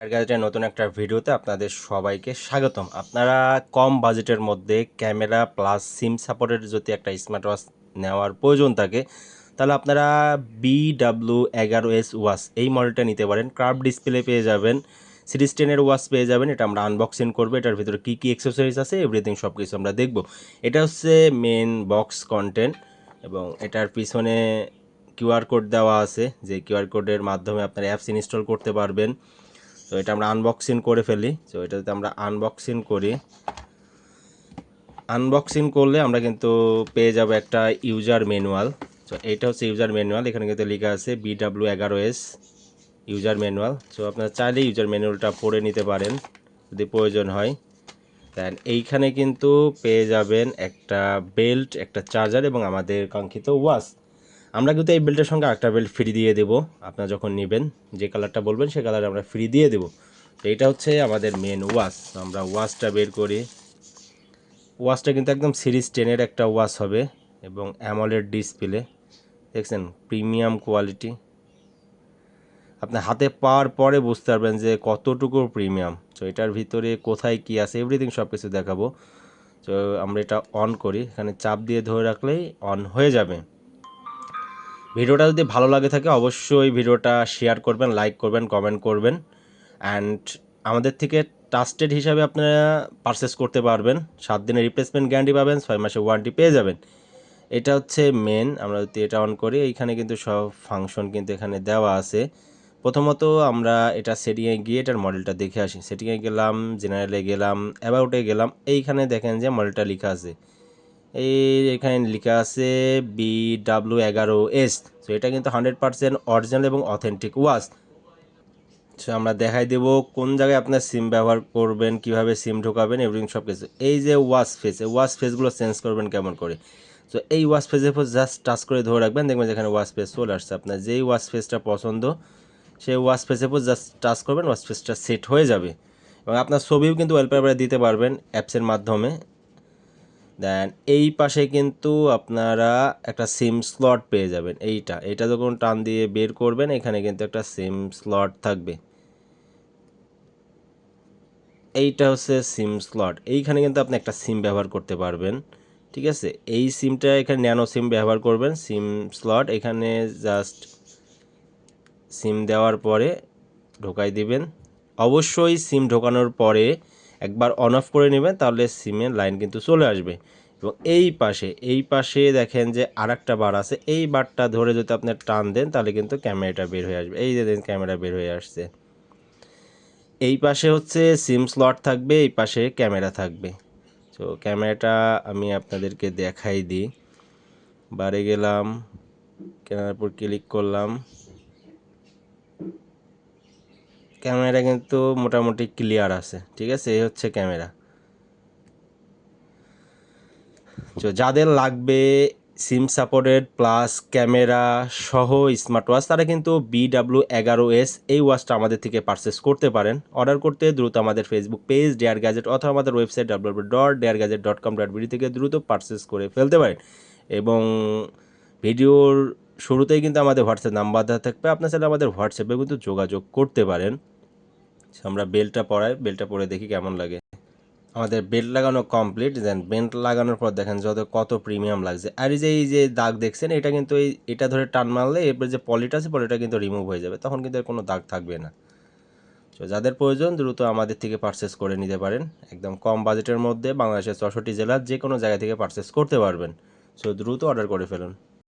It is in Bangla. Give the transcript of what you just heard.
গ্যাজেটের নতুন একটা ভিডিওতে আপনাদের সবাইকে স্বাগতম। আপনারা কম বাজেটের মধ্যে ক্যামেরা প্লাস সিম সাপোর্টের যদি একটা স্মার্ট ওয়াচ নেওয়ার প্রয়োজন থাকে তাহলে আপনারা BW11S ওয়াচ এই মডেলটা নিতে পারেন। কার্ভ ডিসপ্লে পেয়ে যাবেন, সিরিজ 10-এর ওয়াচ পেয়ে যাবেন। এটা আমরা আনবক্সিং করবো, এটার ভিতরে কী কী অ্যাক্সেসরিজ আছে এভরিথিং সব কিছু আমরা দেখব। এটা হচ্ছে মেন বক্স কন্টেন্ট এবং এটার পিছনে কিউআর কোড দেওয়া আছে, যে কিউআর কোডের মাধ্যমে আপনারা অ্যাপস ইনস্টল করতে পারবেন। তো এটা আমরা আনবক্সিং করে ফেলি। তো এটা যদি আমরা আনবক্সিং করি, আনবক্সিং করলে আমরা কিন্তু পেয়ে যাব একটা ইউজার ম্যানুয়াল। তো এটা হচ্ছে ইউজার ম্যানুয়াল, এখানে কিন্তু লেখা আছে BW11S ইউজার ম্যানুয়াল। সো আপনারা চাইলে ইউজার ম্যানুয়ালটা পড়ে নিতে পারেন যদি প্রয়োজন হয়। দেন এইখানে কিন্তু পেয়ে যাবেন একটা বেল্ট, একটা চার্জার এবং আমাদের কাঙ্ক্ষিত ওয়াচ। আমরা কিন্তু এই বেল্টের সঙ্গে একটা বেল্ট ফ্রি দিয়ে দেবো। আপনারা যখন নেবেন যে কালারটা বলবেন সে কালার আমরা ফ্রি দিয়ে দেবো। তো এটা হচ্ছে আমাদের মেন ওয়াচ। আমরা ওয়াচটা বের করি। ওয়াচটা কিন্তু একদম সিরিজ 10-এর একটা ওয়াচ হবে এবং অ্যামোলেড ডিসপ্লে, দেখছেন প্রিমিয়াম কোয়ালিটি। আপনার হাতে পাওয়ার পরে বুঝতে পারবেন যে কতটুকু প্রিমিয়াম। তো এটার ভিতরে কোথায় কি আছে এভরিথিং সব কিছু দেখাবো। তো আমরা এটা অন করি, এখানে চাপ দিয়ে ধরে রাখলেই অন হয়ে যাবে। ভিডিওটা যদি ভালো লাগে থাকে অবশ্যই ভিডিওটা শেয়ার করবেন, লাইক করবেন, কমেন্ট করবেন। অ্যান্ড আমাদের থেকে ট্রাস্টেড হিসাবে আপনারা পারচেস করতে পারবেন। 7 দিনের রিপ্লেসমেন্ট গ্যারান্টি পাবেন, 6 মাসের ওয়ারেন্টি পেয়ে যাবেন। এটা হচ্ছে মেন। আমরা যদি এটা অন করি, এইখানে কিন্তু সব ফাংশন কিন্তু এখানে দেওয়া আছে। প্রথমত আমরা এটা সেটিংয়ে গিয়ে এটার মডেলটা দেখে আসি। সেটিংয়ে গেলাম, জেনারেলে গেলাম, অ্যাবাউটে গেলাম। এইখানে দেখেন যে মডেলটা লেখা আছে, এখানে লেখা আছে BW11S। সো এটা কিন্তু 100% অরিজিনাল এবং অথেন্টিক ওয়াচ। সো আমরা দেখাই দেব কোন জায়গায় আপনার সিম ব্যবহার করবেন, কিভাবে সিম ঢোকাবেন, এভরিথিং সব কিছু। এই যে ওয়াচ ফেস, এই ওয়াচ ফেসগুলো চেঞ্জ করবেন কেমন করে। সো এই ওয়াচ ফেসের উপর জাস্ট টাচ করে ধরে রাখবেন, দেখবেন যেখানে ওয়াচ ফেস চলে আসছে। আপনার যেই ওয়াচ ফেসটা পছন্দ সেই ওয়াচ ফেসের উপর জাস্ট টাচ করবেন, ওয়াচ ফেসটা সেট হয়ে যাবে। এবং আপনার ছবিও কিন্তু ওয়ালপেপারে দিতে পারবেন অ্যাপসের মাধ্যমে। দেন এই পাশে কিন্তু আপনারা একটা সিম স্লট পেয়ে যাবেন। এইটা যখন টান দিয়ে বের করবেন এখানে কিন্তু একটা সিম স্লট থাকবে। এইটা হচ্ছে সিম স্লট। এইখানে কিন্তু আপনি একটা সিম ব্যবহার করতে পারবেন, ঠিক আছে। এই সিমটা এখানে ন্যানো সিম ব্যবহার করবেন। সিম স্লট এখানে জাস্ট সিম দেওয়ার পরে ঢোকাই দিবেন। অবশ্যই সিম ঢোকানোর পরে একবার অন অফ করে নেবেন, তাহলে সিমের লাইন কিন্তু চলে আসবে। এবং এই পাশে দেখেন যে আরেকটা বার আছে, এই বারটা ধরে যদি আপনি টান দেন তাহলে কিন্তু ক্যামেরাটা বের হয়ে আসবে। এই যে দেখেন ক্যামেরা বের হয়ে আসছে। এই পাশে হচ্ছে সিম স্লট থাকবে, এই পাশে ক্যামেরা থাকবে। তো ক্যামেরাটা আমি আপনাদেরকে দেখাই দিই। বারে গেলাম, ক্যামেরার উপর ক্লিক করলাম, ক্যামেরা কিন্তু মোটামুটি ক্লিয়ার আছে, ঠিক আছে। এই হচ্ছে ক্যামেরা। তো যাদের লাগবে সিম সাপোর্টেড প্লাস ক্যামেরা সহ স্মার্ট ওয়াচ তারা কিন্তু BW11S এই ওয়াচটা আমাদের থেকে পারচেস করতে পারেন। অর্ডার করতে দ্রুত আমাদের ফেসবুক পেজ ডেয়ার গ্যাজেট অথবা আমাদের ওয়েবসাইট www.deargadget.com.bd থেকে দ্রুত পারচেস করে ফেলতে পারেন। এবং ভিডিওর শুরুতেই কিন্তু আমাদের হোয়াটসঅ্যাপ নাম্বার দেওয়া থাকবে, আপনার সাথে আমাদের হোয়াটসঅ্যাপে কিন্তু যোগাযোগ করতে পারেন। আমরা বেল্টটা পরে দেখি কেমন লাগে। আমাদের বেল্ট লাগানো কমপ্লিট। দেন বেল্ট লাগানোর পর দেখেন কত প্রিমিয়াম লাগছে। আর এই যে দাগ দেখছেন, এটা কিন্তু এটা ধরে টান মারলে এরপর যে পলিটা আছে পলিটা কিন্তু রিমুভ হয়ে যাবে, তখন কিন্তু কোনো দাগ থাকবে না। তো যাদের প্রয়োজন দ্রুত আমাদের থেকে পারচেস করে নিতে পারেন। একদম কম বাজেটের মধ্যে বাংলাদেশের 64 জেলার যে কোনো জায়গা থেকে পারচেস করতে পারবেন। সো দ্রুত অর্ডার করে ফেলুন।